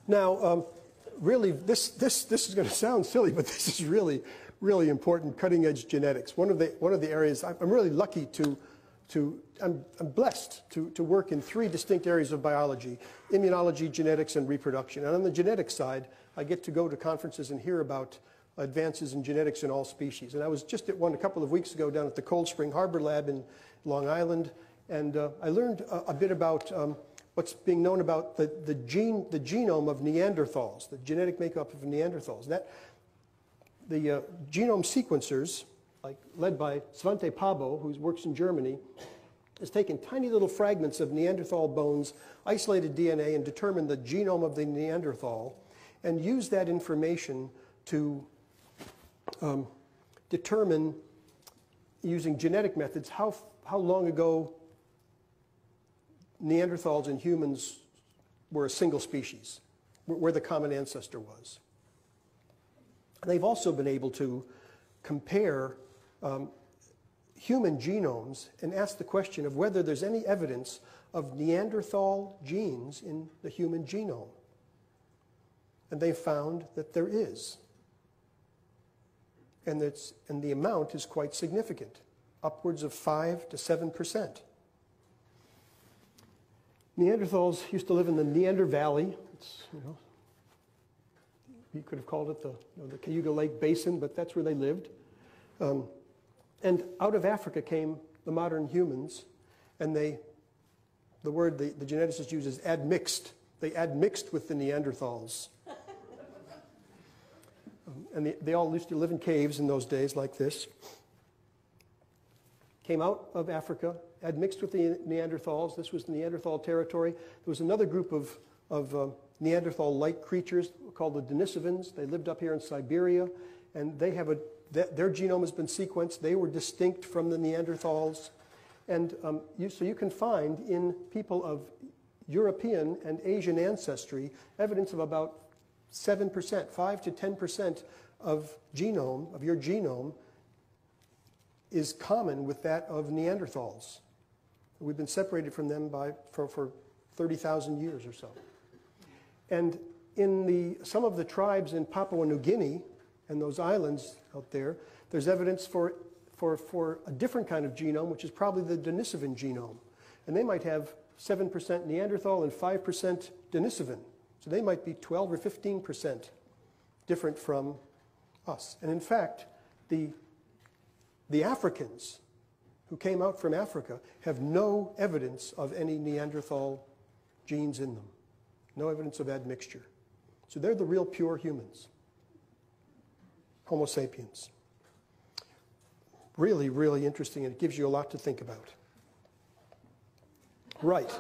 Now, really, this is going to sound silly, but this is really, really important, cutting-edge genetics. One of the areas I'm really lucky I'm blessed to work in 3 distinct areas of biology: immunology, genetics, and reproduction. And on the genetics side, I get to go to conferences and hear about advances in genetics in all species. And I was just at one a couple of weeks ago down at the Cold Spring Harbor Lab in Long Island, and I learned a bit about what's being known about the genome of Neanderthals, the genetic makeup of Neanderthals. The genome sequencers, led by Svante Pabo, who works in Germany, has taken tiny little fragments of Neanderthal bones, isolated DNA, and determined the genome of the Neanderthal, and used that information to determine, using genetic methods, how long ago Neanderthals and humans were a single species, where the common ancestor was. They've also been able to compare human genomes and ask the question of whether there's any evidence of Neanderthal genes in the human genome. And they found that there is. And the amount is quite significant, upwards of 5 to 7%. Neanderthals used to live in the Neander Valley. You could have called it the Cayuga Lake Basin, but that's where they lived. And out of Africa came the modern humans, and the word the geneticist uses, admixed. They admixed with the Neanderthals. And they all used to live in caves in those days like this. Came out of Africa, admixed with the Neanderthals. This was Neanderthal territory. There was another group of Neanderthal-like creatures called the Denisovans. They lived up here in Siberia, and they have their genome has been sequenced. They were distinct from the Neanderthals. And so you can find in people of European and Asian ancestry evidence of about 7%, 5 to 10% of your genome is common with that of Neanderthals. We've been separated from them for 30,000 years or so. And in some of the tribes in Papua New Guinea and those islands out there, there's evidence for a different kind of genome, which is probably the Denisovan genome. And they might have 7% Neanderthal and 5% Denisovan. So they might be 12 or 15% different from us. And in fact, the Africans who came out from Africa have no evidence of any Neanderthal genes in them. No evidence of admixture. So they're the real pure humans. Homo sapiens. Really, really interesting, and it gives you a lot to think about. Right.